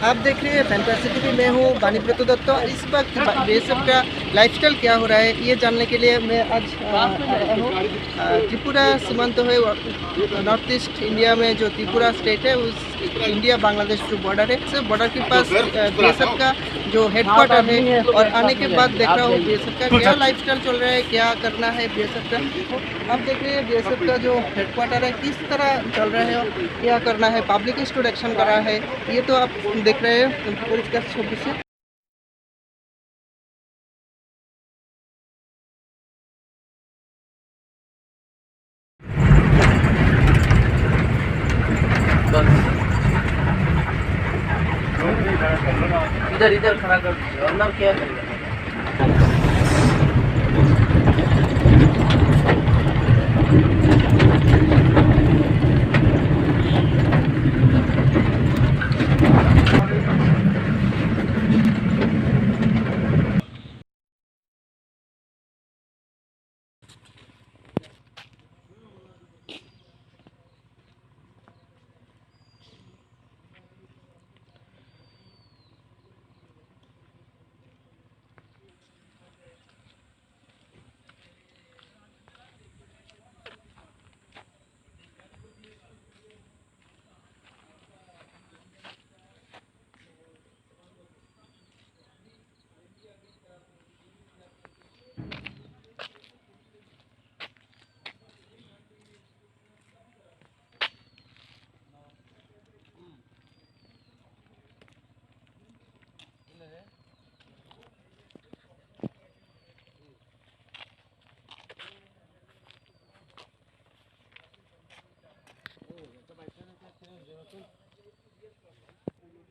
आप देख रहे हैं फैंटासी टीवी। मैं हूँ बानीप्रत दत्त। इस वक्त बीएसएफ का लाइफस्टाइल क्या हो रहा है ये जानने के लिए मैं आज आया हूँ। त्रिपुरा सीमांत है नॉर्थ ईस्ट इंडिया में। जो त्रिपुरा स्टेट है उस इंडिया बांग्लादेश जो बॉर्डर है, उस बॉर्डर के पास बीएसएफ का जो हेडक्वार्टर है। और आने के बाद देख रहा हूँ बीएसएफ का क्या लाइफस्टाइल चल रहा है, क्या करना है बीएसएफ का। आप देख रहे हैं बीएसएफ का जो हेडक्वार्टर है किस तरह चल रहा है, क्या करना है, पब्लिक इंस्ट्रक्शन कर रहा है, ये तो आप देख रहे हैं पुलिस का छवि से। इधर इधर खड़ा कर दीजिए, वरना क्या करेगा।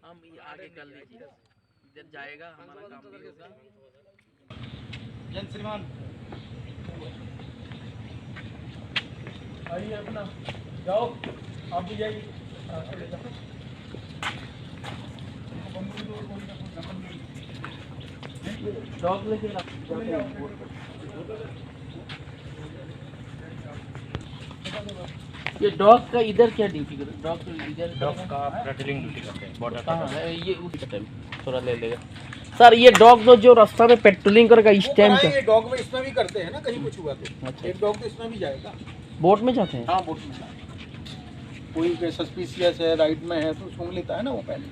हम आगे कर लीजिए, इधर जाएगा हमारा काम भी होगा। जन श्रीमान आइए, अपना जाओ, आप भी जाइए। डॉग लेके ये डॉग का इधर क्या ड्यूटी कर, डॉग का पेट्रोलिंग ड्यूटी करते हैं बॉर्डर कहाँ है ये? उसी टाइम थोड़ा ले लेगा सर। ये डॉग तो जो रास्ता में पेट्रोलिंग करेगा इस टाइम का, ये डॉग में इसमें भी करते हैं ना, कहीं कुछ हुआ तो अच्छा। एक डॉग तो इसमें भी जाएगा। बोट में जाते हैं? हाँ, बोट में जाएगा। कोई सस्पिशियस है, राइट में है तो सूंघ लेता है ना वो, पहले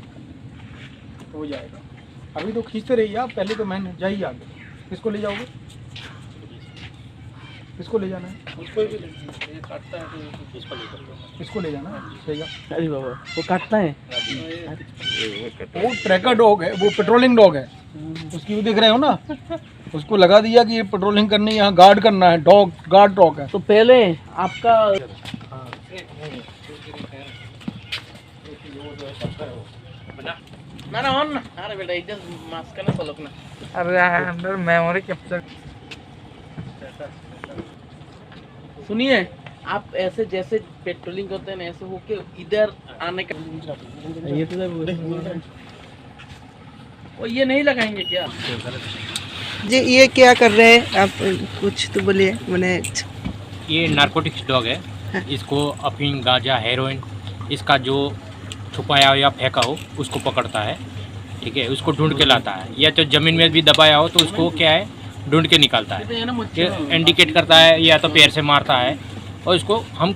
तो हो जाएगा। अभी तो खींचते रहिए आप, पहले तो मैंने जाइए आगे। किसको ले जाओगे, किसको ले जाना है? उसको भी ये काटता है तो इसको ले जाते हैं। किसको ले जाना है? सही। अरे बाबा वो काटता है, वो ट्रैकर डॉग है, वो पेट्रोलिंग डॉग है। उसकी भी देख रहे हो ना, उसको लगा दिया कि ये पेट्रोलिंग करनी, यहाँ गार्ड करना है। डॉग गार्ड डॉग है। तो पहले आपका ना ऑन ना। अरे बेटा इधर मास्क का ना पलक ना। अरे अंदर मेमोरी कैप्चर। सुनिए, आप ऐसे जैसे पेट्रोलिंग करते हैं ना, ऐसे होके इधर आने का ये तो वो ये नहीं लगाएंगे क्या? जी ये क्या कर रहे हैं आप, कुछ तो बोलिए। मैंने ये नारकोटिक्स डॉग है। इसको अफीम, गांजा, हेरोइन, इसका जो छुपाया हो या फेंका हो उसको पकड़ता है। ठीक है, उसको ढूंढ के लाता है, या तो ज़मीन में भी दबाया हो तो उसको क्या है ढूंढ के निकालता है, इंडिकेट करता है, या तो पैर से मारता है और इसको हम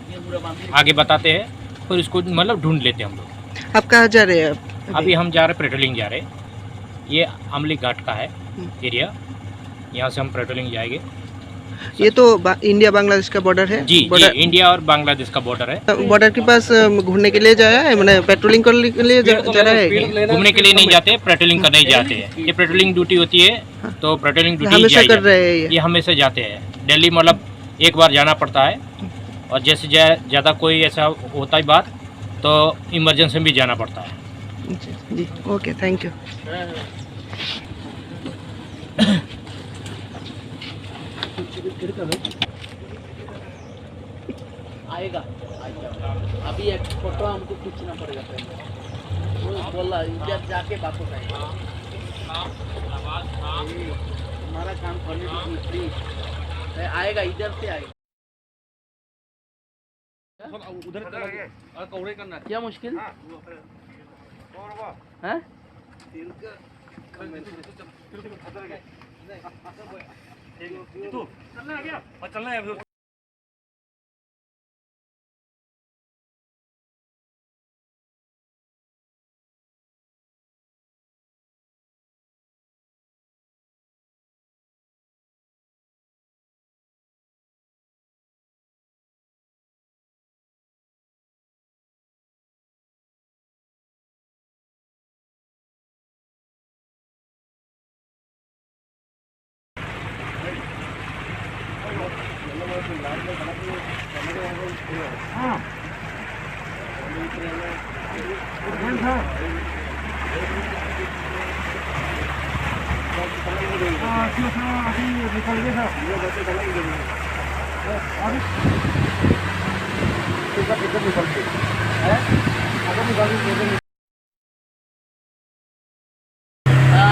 आगे बताते हैं, फिर इसको मतलब ढूंढ लेते हैं हम लोग। आप कहाँ जा रहे हैं अभी हम जा रहे हैं, पेट्रोलिंग जा रहे हैं। ये अमली घाट का है एरिया, यहाँ से हम पेट्रोलिंग जाएंगे। ये तो इंडिया बांग्लादेश का बॉर्डर है। जी, इंडिया और बांग्लादेश का बॉर्डर है। बॉर्डर के पास घूमने के लिए जाया है, मैंने पेट्रोलिंग करने के लिए जा रहा है। घूमने के लिए नहीं जाते, पेट्रोलिंग करने ही जाते हैं। ये पेट्रोलिंग ड्यूटी होती है, तो पेट्रोलिंग ड्यूटी हमेशा कर रहे हैं ये हमेशा जाते हैं। दिल्ली मतलब एक बार जाना पड़ता है, और जैसे ज़्यादा कोई ऐसा होता है बात तो इमरजेंसी में भी जाना पड़ता है। जी ओके, थैंक यू। आएगा अभी एक फोटो हमको खींचना पड़ेगा पहले। वो बोला इधर जाके वापस आएगा। हमारा काम करने दीजिए, आएगा इधर से आएगा। उधर करना क्या मुश्किल? हैं?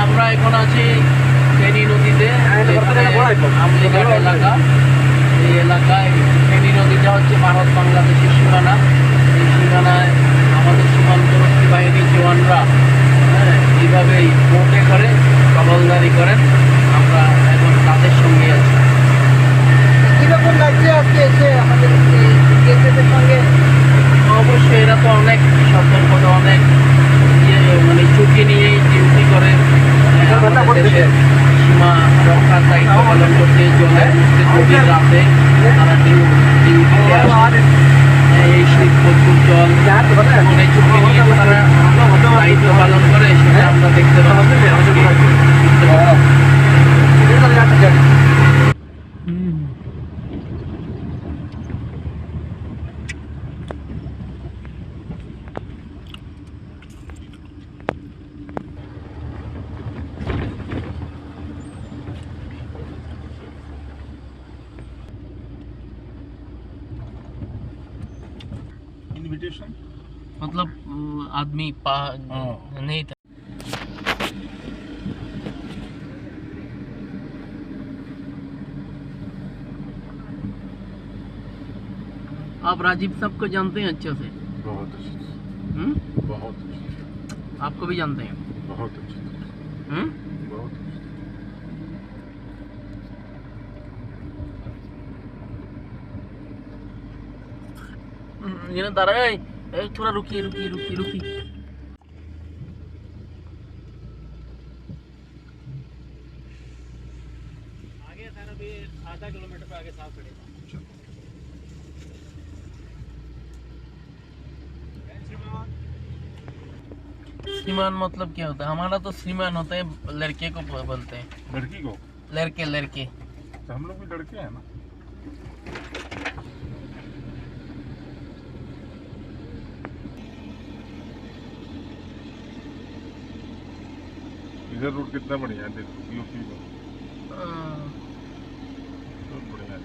আমরা এখন আছি ফেনী নদীতে, আমলিঘাট এলাকা। এই এলাকায় ফেনী নদীটা হচ্ছে ভারত বাংলাদেশের সীমানা। এই সীমানায় আমাদের সীমান্তরক্ষী বাহিনীর জওয়ানরা এইভাবেই বোটে করে টহলদারি করেন। আমরা এখন তাদের সঙ্গে আছি। কীরকম লাগছে আজকে এসে আমাদের বিএসএফের সঙ্গে? অবশ্যই এরা তো অনেক সতর্কতা, অনেক মানে ঝুঁকি নিয়ে ডিউটি করে আমাদের দেশের সীমা রক্ষার দায়িত্ব পালন করতে চলে। গভীর রাতে তারা ডিউটিতে আসে। এই শীত প্রচুর জল অনেক ঝুঁকি নিয়ে তারা দায়িত্ব পালন করে, সেটা আমরা দেখতে পাচ্ছি। इनविटेशन मतलब आदमी नहीं था। आप राजीव साहब को जानते हैं अच्छे से? बहुत अच्छे से, बहुत अच्छे से, आपको भी जानते हैं? बहुत अच्छे से, बहुत अच्छे से। ये ना दारा थोड़ा रुकिए रुकिए रुकिए रुकिए। आगे सर अभी आधा किलोमीटर पे आगे साफ पड़ेगा। श्रीमान मतलब क्या होता है? हमारा तो श्रीमान होता है, लड़के को बोलते हैं। लड़की को लड़के लड़के तो हम लोग भी लड़के हैं ना। इधर रोड कितना बढ़िया है, देखो यूपी में बहुत बढ़िया है।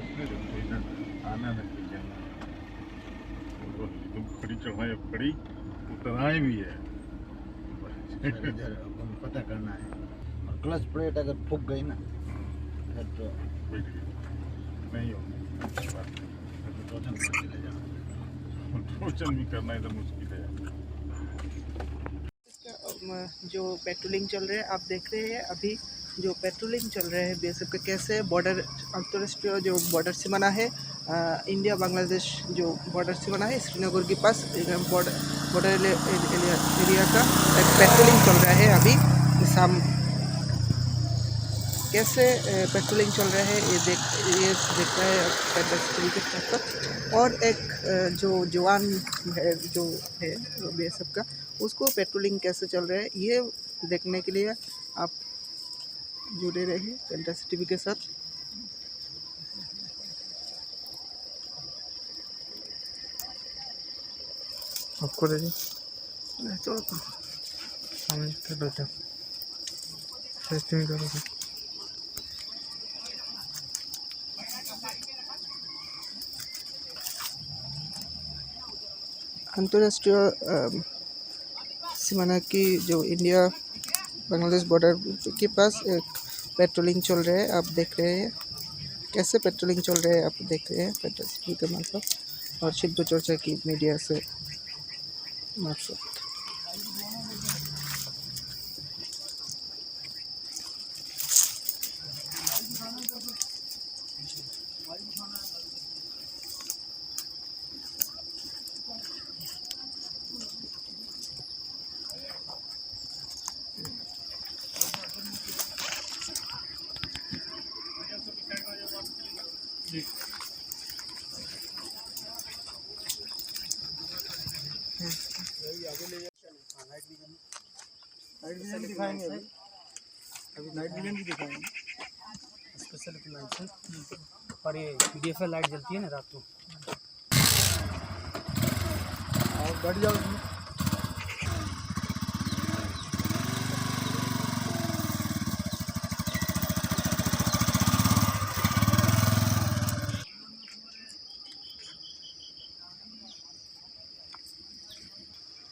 इसलिए देखो इधर आना नहीं चाहिए। तुम खड़ी चढ़ाई, अब खड़ी उतराई भी है। पता करना है। क्लच प्लेट अगर फूक गई ना फिर तो बैठ गई नहीं होगी। टोचन पर चले जाओ। रोचन भी करना इधर मुश्किल है। जो पेट्रोलिंग चल रहे हैं आप देख रहे हैं अभी, जो पेट्रोलिंग चल रहे हैं बीएसएफ के कैसे बॉर्डर, अंतर्राष्ट्रीय जो बॉर्डर सीमाना है इंडिया बांग्लादेश जो बॉर्डर सीमाना है श्रीनगर के पास बॉर्डर एरिया का एक पेट्रोलिंग चल रहा है अभी। शाम कैसे पेट्रोलिंग चल रहा है ये देख रहा है तरीके से। और एक जो जवान है जो है बीएसएफ का, उसको पेट्रोलिंग कैसे चल रहा है ये देखने के लिए आप जुड़े रहिए फैंटासी टीवी के साथ। आपको रेडी चलो हमें क्या बैठा टेस्टिंग करोगे। अंतर्राष्ट्रीय सीमाना की जो इंडिया बांग्लादेश बॉर्डर के पास एक पेट्रोलिंग चल रहा है आप देख रहे हैं। कैसे पेट्रोलिंग चल रहा है आप देख रहे हैं फैंटासी टीवी के मार्फत और शिल्प चर्चा की मीडिया से। मार्शल। नाइट विजन भी दिखाएंगे अभी नाइट विजन भी दिखाएंगे। स्पेशल लाइट है और ये DFL लाइट जलती है ना रात को। और बढ़ जाओ उसमें।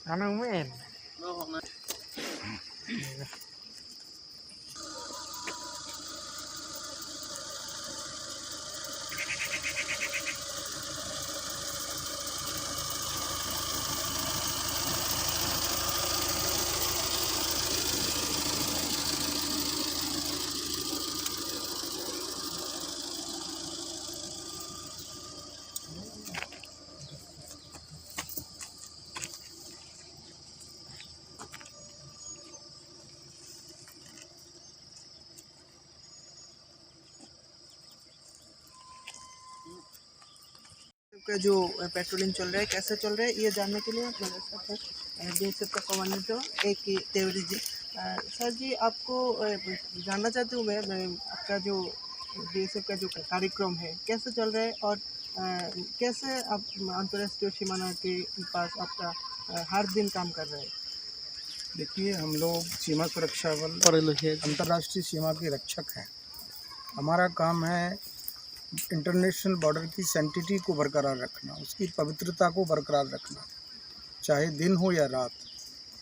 Ano men? का जो पेट्रोलिंग चल रहा है कैसे चल रहा है ये जानने के लिए हमारे साथ हैं बीएसएफ का कमांडर एक तेवरी जी। सर जी आपको जानना चाहती हूँ मैं आपका जो बीएसएफ का जो कार्यक्रम है कैसे चल रहा है और कैसे आप अंतर्राष्ट्रीय सीमाना के पास आपका हर दिन काम कर रहे हैं। देखिए हम लोग सीमा सुरक्षा बल अंतर्राष्ट्रीय सीमा के रक्षक हैं। हमारा काम है इंटरनेशनल बॉर्डर की सैंक्टिटी को बरकरार रखना, उसकी पवित्रता को बरकरार रखना, चाहे दिन हो या रात,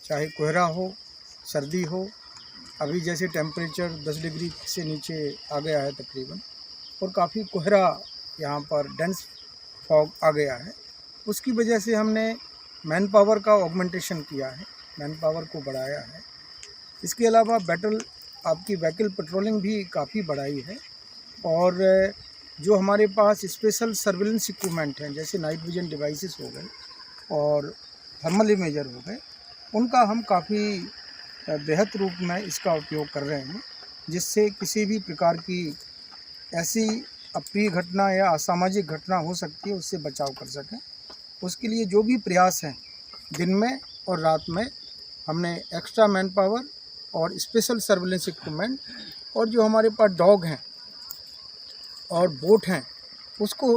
चाहे कोहरा हो सर्दी हो। अभी जैसे टेम्परेचर 10 डिग्री से नीचे आ गया है तकरीबन और काफ़ी कोहरा यहाँ पर डेंस फॉग आ गया है। उसकी वजह से हमने मैन पावर का ऑगमेंटेशन किया है, मैन पावर को बढ़ाया है। इसके अलावा आपकी व्हीकल पेट्रोलिंग भी काफ़ी बढ़ाई है और जो हमारे पास स्पेशल सर्विलेंस इक्विपमेंट हैं जैसे नाइट विजन डिवाइसेस हो गए और थर्मल इमेजर हो गए, उनका हम काफ़ी बेहद रूप में इसका उपयोग कर रहे हैं, जिससे किसी भी प्रकार की ऐसी अप्रिय घटना या असामाजिक घटना हो सकती है उससे बचाव कर सकें। उसके लिए जो भी प्रयास हैं दिन में और रात में हमने एक्स्ट्रा मैन पावर और स्पेशल सर्विलेंस इक्विपमेंट और जो हमारे पास डॉग हैं और बोट हैं उसको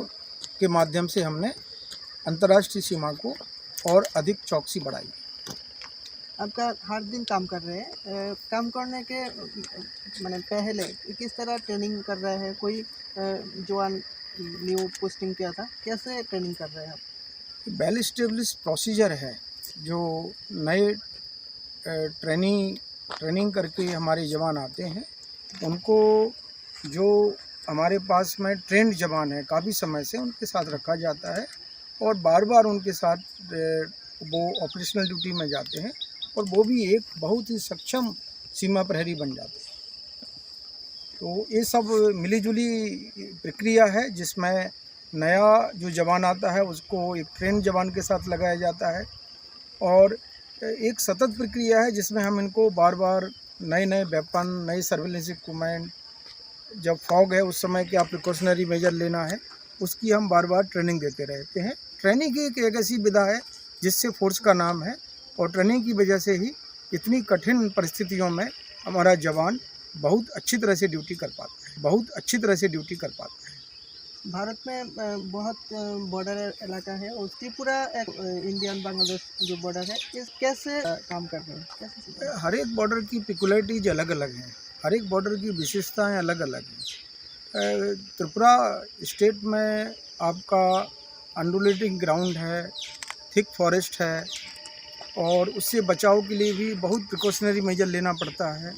के माध्यम से हमने अंतर्राष्ट्रीय सीमा को और अधिक चौकसी बढ़ाई। आपका हर दिन काम कर रहे हैं, काम करने के मैंने पहले किस तरह ट्रेनिंग कर रहे हैं, कोई जवान न्यू पोस्टिंग किया था, कैसे ट्रेनिंग कर रहे हैं आप? वेल एस्टेब्लिश प्रोसीजर है जो नए ट्रेनिंग करके हमारे जवान आते हैं उनको जो हमारे पास में ट्रेंड जवान है काफ़ी समय से उनके साथ रखा जाता है और बार बार उनके साथ वो ऑपरेशनल ड्यूटी में जाते हैं और वो भी एक बहुत ही सक्षम सीमा प्रहरी बन जाते हैं। तो ये सब मिलीजुली प्रक्रिया है जिसमें नया जो जवान आता है उसको एक ट्रेंड जवान के साथ लगाया जाता है और एक सतत प्रक्रिया है जिसमें हम इनको बार बार नए नए वेपन, नए सर्विलेंस इक्विपमेंट, जब फॉग है उस समय क्या प्रिकॉशनरी मेजर लेना है उसकी हम बार बार ट्रेनिंग देते रहते हैं। ट्रेनिंग की एक ऐसी विधा है जिससे फोर्स का नाम है और ट्रेनिंग की वजह से ही इतनी कठिन परिस्थितियों में हमारा जवान बहुत अच्छी तरह से ड्यूटी कर पाता है। भारत में बहुत बॉर्डर इलाका है और त्रिपुरा इंडियन बांग्लादेश जो बॉर्डर है इस कैसे काम कर रहे हैं, कैसे? हर एक बॉर्डर की पिकुलरिटीज अलग अलग हैं, हर एक बॉर्डर की विशेषताएं अलग अलग हैं। त्रिपुरा स्टेट में आपका अंडुलेटिंग ग्राउंड है, थिक फॉरेस्ट है और उससे बचाव के लिए भी बहुत प्रिकॉशनरी मेजर लेना पड़ता है।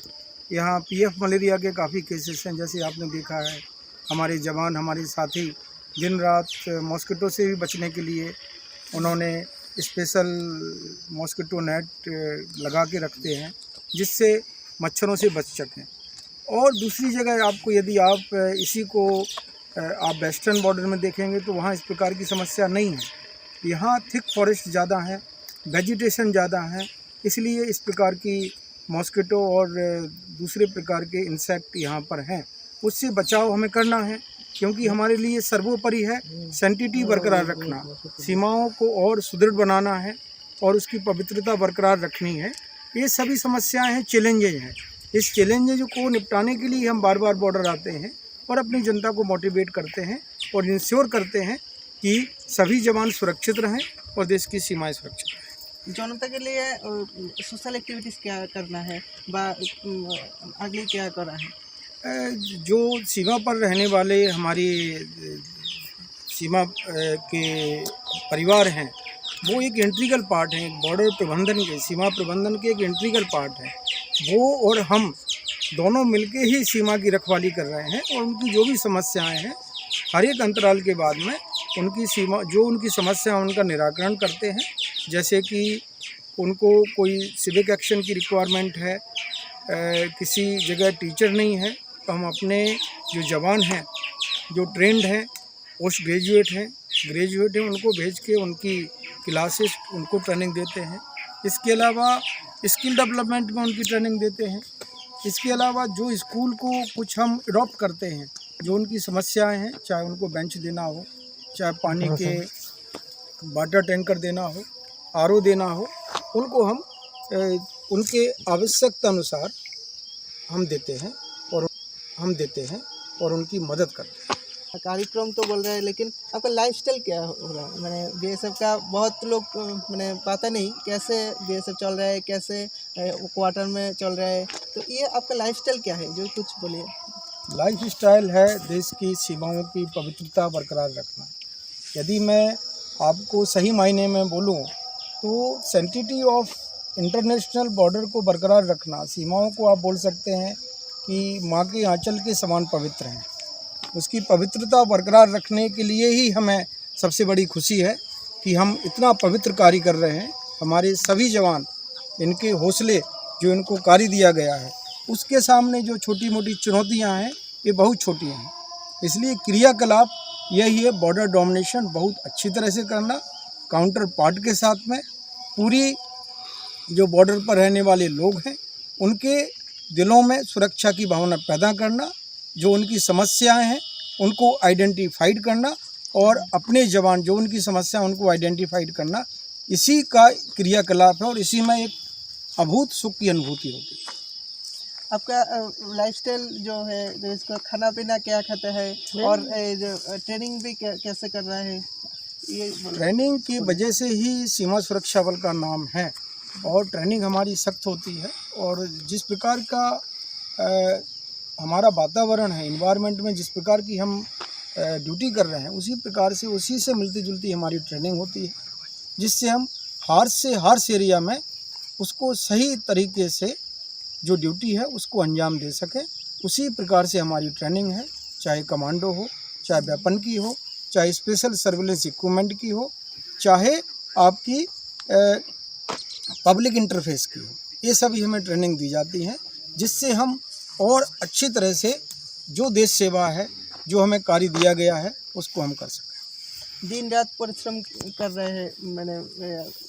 यहाँ PF मलेरिया के काफ़ी केसेस हैं, जैसे आपने देखा है हमारे जवान, हमारे साथी दिन रात मॉस्किटो से भी बचने के लिए उन्होंने स्पेशल मॉस्किटो नेट लगा के रखते हैं जिससे मच्छरों से बच सकें। और दूसरी जगह आपको यदि आप इसी को आप वेस्टर्न बॉर्डर में देखेंगे तो वहाँ इस प्रकार की समस्या नहीं है। यहाँ थिक फॉरेस्ट ज़्यादा है, वेजिटेशन ज़्यादा है, इसलिए इस प्रकार की मॉस्किटो और दूसरे प्रकार के इंसेक्ट यहाँ पर हैं। उससे बचाव हमें करना है, क्योंकि हमारे लिए सर्वोपरि है सैंटिटी बरकरार रखना, सीमाओं को और सुदृढ़ बनाना है और उसकी पवित्रता बरकरार रखनी है। ये सभी समस्याएं हैं, चैलेंजेज हैं। इस चैलेंजेज को निपटाने के लिए हम बार बार बॉर्डर आते हैं और अपनी जनता को मोटिवेट करते हैं और इंश्योर करते हैं कि सभी जवान सुरक्षित रहें और देश की सीमाएं सुरक्षित रहें। जनता के लिए सोशल एक्टिविटीज़ क्या करना है आगे क्या करा है? जो सीमा पर रहने वाले हमारी सीमा के परिवार हैं वो एक इंटीग्रल पार्ट हैं, बॉर्डर प्रबंधन के, सीमा प्रबंधन के एक इंटीग्रल पार्ट हैं। वो और हम दोनों मिलके ही सीमा की रखवाली कर रहे हैं और उनकी जो भी समस्याएं हैं हर एक अंतराल के बाद में उनकी समस्या उनका निराकरण करते हैं। जैसे कि उनको कोई सिविक एक्शन की रिक्वायरमेंट है, किसी जगह टीचर नहीं है, तो हम अपने जो जवान हैं जो ट्रेंड हैं, पोस्ट ग्रेजुएट हैं, उनको भेज के उनकी क्लासेस उनको ट्रेनिंग देते हैं। इसके अलावा स्किल डेवलपमेंट में उनकी ट्रेनिंग देते हैं। इसके अलावा जो स्कूल को कुछ हम अडॉप्ट करते हैं, जो उनकी समस्याएं हैं, चाहे उनको बेंच देना हो, चाहे पानी के वाटर टैंकर देना हो, आरओ देना हो, उनको हम उनके आवश्यकता अनुसार हम देते हैं और उनकी मदद करते हैं। कार्यक्रम तो बोल रहे हैं, लेकिन आपका लाइफस्टाइल क्या हो रहा है? मैंने बीएसएफ का बहुत लोग मैंने पता नहीं कैसे बीएसएफ चल रहा है, कैसे क्वार्टर में चल रहा है, तो ये आपका लाइफस्टाइल क्या है, जो कुछ बोलिए। लाइफस्टाइल है देश की सीमाओं की पवित्रता बरकरार रखना। यदि मैं आपको सही मायने में बोलूं तो सैंक्टिटी ऑफ इंटरनेशनल बॉर्डर को बरकरार रखना, सीमाओं को आप बोल सकते हैं कि माँ के आंचल के समान पवित्र हैं। उसकी पवित्रता बरकरार रखने के लिए ही हमें सबसे बड़ी खुशी है कि हम इतना पवित्र कार्य कर रहे हैं। हमारे सभी जवान, इनके हौसले जो इनको कार्य दिया गया है, उसके सामने जो छोटी मोटी चुनौतियां हैं ये बहुत छोटी हैं। इसलिए क्रियाकलाप यही है, बॉर्डर डोमिनेशन बहुत अच्छी तरह से करना, काउंटर पार्ट के साथ में पूरी जो बॉर्डर पर रहने वाले लोग हैं उनके दिलों में सुरक्षा की भावना पैदा करना, जो उनकी समस्याएं हैं उनको आइडेंटिफाइड करना और अपने जवान जो उनकी समस्या उनको आइडेंटिफाइड करना, इसी का क्रियाकलाप है और इसी में एक अभूत सुख की अनुभूति होती है। आपका लाइफस्टाइल जो है, जो इसका खाना पीना क्या खाता है और जो ट्रेनिंग भी कैसे कर रहा है, ये ट्रेनिंग की वजह से ही सीमा सुरक्षा बल का नाम है और ट्रेनिंग हमारी सख्त होती है। और जिस प्रकार का हमारा वातावरण है, इन्वायरमेंट में जिस प्रकार की हम ड्यूटी कर रहे हैं, उसी प्रकार से उसी से मिलती जुलती हमारी ट्रेनिंग होती है, जिससे हम हार्श एरिया में उसको सही तरीके से जो ड्यूटी है उसको अंजाम दे सकें। उसी प्रकार से हमारी ट्रेनिंग है, चाहे कमांडो हो, चाहे वेपन की हो, चाहे स्पेशल सर्विलेंस इक्विपमेंट की हो, चाहे आपकी पब्लिक इंटरफेस की हो, ये सभी हमें ट्रेनिंग दी जाती है, जिससे हम और अच्छी तरह से जो देश सेवा है, जो हमें कार्य दिया गया है, उसको हम कर सकें। दिन रात परिश्रम कर रहे हैं मैंने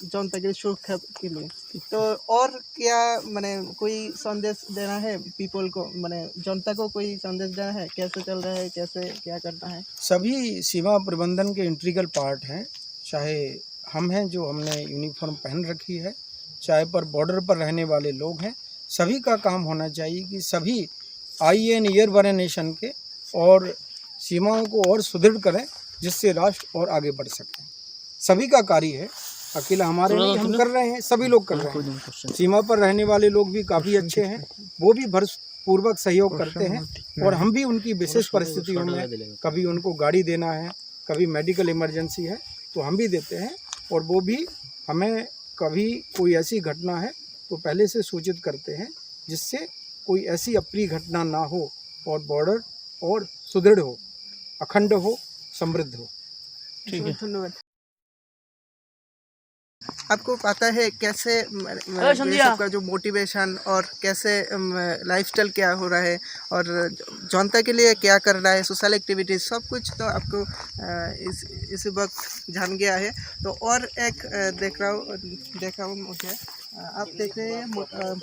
जनता की सुरक्षा के लिए, तो और क्या मैंने कोई संदेश देना है पीपल को, मैंने जनता को कोई संदेश देना है, कैसे चल रहा है, कैसे क्या करना है? सभी सीमा प्रबंधन के इंटीग्रल पार्ट हैं, चाहे हम हैं जो हमने यूनिफॉर्म पहन रखी है, चाहे पर बॉर्डर पर रहने वाले लोग हैं, सभी का काम होना चाहिए कि सभी IAN एयरबोर्न नेशन के और सीमाओं को और सुदृढ़ करें, जिससे राष्ट्र और आगे बढ़ सके। सभी का कार्य है, अकेला हमारे नहीं, हम कर रहे हैं, सभी लोग कर रहे हैं। सीमा पर रहने वाले लोग भी काफ़ी अच्छे हैं, वो भी भरपूर्वक सहयोग करते हैं और हम भी उनकी विशेष परिस्थितियों में कभी उनको गाड़ी देना है, कभी मेडिकल इमरजेंसी है तो हम भी देते हैं, और वो भी हमें कभी कोई ऐसी घटना है तो पहले से सूचित करते हैं, जिससे कोई ऐसी अप्रिय घटना ना हो और बॉर्डर और सुदृढ़ हो, अखंड हो, समृद्ध हो। ठीक है, धन्यवाद। आपको पता है कैसे BSF का जो मोटिवेशन और कैसे लाइफस्टाइल क्या हो रहा है और जनता के लिए क्या कर रहा है, सोशल एक्टिविटीज़ सब कुछ तो आपको इस वक्त जान गया है। तो और एक देखा हूँ मुझे आप देख रहे हैं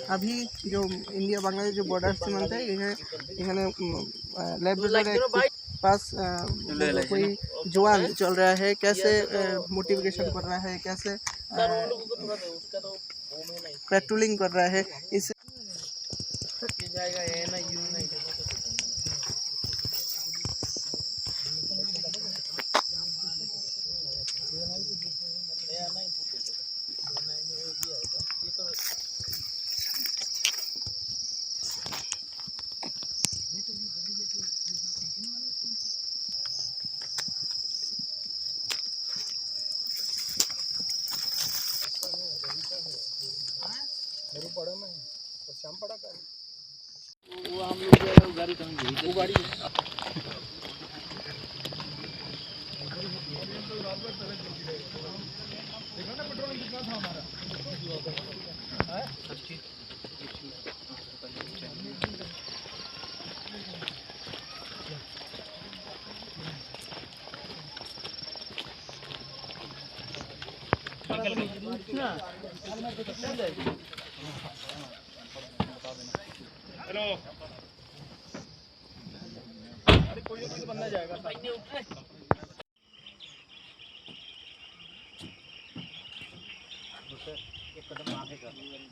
अभी जो इंडिया बांग्लादेश जो बॉर्डर सीमांत है लाइब्रेरी के पास कोई जवान चल रहा है, कैसे मोटिवेशन कर रहा है, कैसे पेट्रोलिंग कर रहा है इस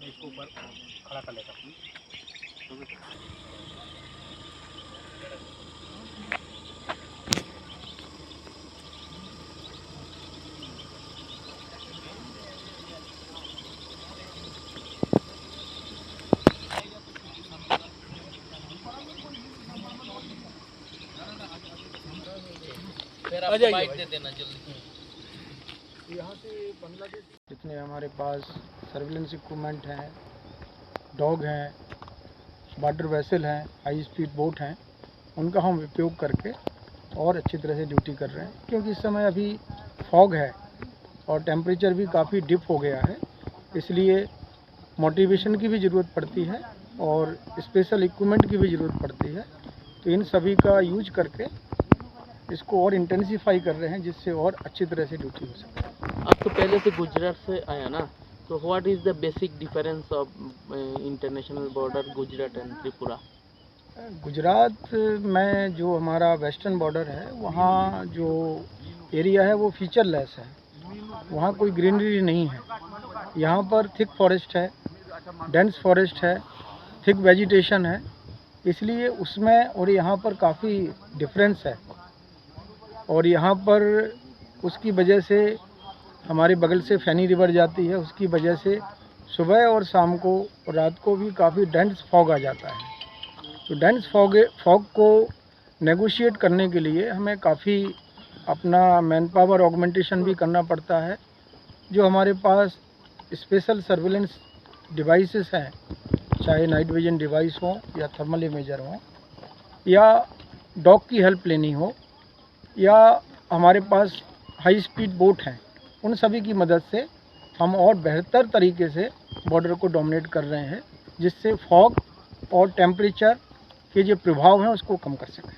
इसको ऊपर खड़ा कर लेता हूँ। फिर आप बाइट दे देना जल्दी। जितने हमारे पास सर्विलेंस इक्विपमेंट हैं, डॉग हैं, वाटर वेसल हैं, हाई स्पीड बोट हैं, उनका हम उपयोग करके और अच्छी तरह से ड्यूटी कर रहे हैं। क्योंकि इस समय अभी फॉग है और टेम्परेचर भी काफ़ी डिप हो गया है, इसलिए मोटिवेशन की भी ज़रूरत पड़ती है और स्पेशल इक्विपमेंट की भी ज़रूरत पड़ती है। तो इन सभी का यूज करके इसको और इंटेंसिफाई कर रहे हैं, जिससे और अच्छी तरह से ड्यूटी हो सके। आप तो पहले से गुजरात से आया ना, तो what is the basic difference of international border Gujarat and Tripura? Gujarat में जो हमारा वेस्टर्न बॉर्डर है, वहाँ जो एरिया है वो फीचरलेस है, वहाँ कोई ग्रीनरी नहीं है। यहाँ पर थिक फॉरेस्ट है, डेंस फॉरेस्ट है, थिक वेजिटेशन है, इसलिए उसमें और यहाँ पर काफ़ी डिफरेंस है। और यहाँ पर उसकी वजह से हमारे बगल से फैनी रिवर जाती है, उसकी वजह से सुबह और शाम को और रात को भी काफ़ी डेंस फॉग आ जाता है। तो डेंस फॉग को नेगोशिएट करने के लिए हमें काफ़ी अपना मैन पावर ऑगमेंटेशन भी करना पड़ता है। जो हमारे पास स्पेशल सर्विलेंस डिवाइसेस हैं, चाहे नाइट विजन डिवाइस हो या थर्मल इमेजर हो या डॉग की हेल्प लेनी हो या हमारे पास हाई स्पीड बोट हैं, उन सभी की मदद से हम और बेहतर तरीके से बॉर्डर को डोमिनेट कर रहे हैं, जिससे फॉग और टेम्परेचर के जो प्रभाव हैं उसको कम कर सकें।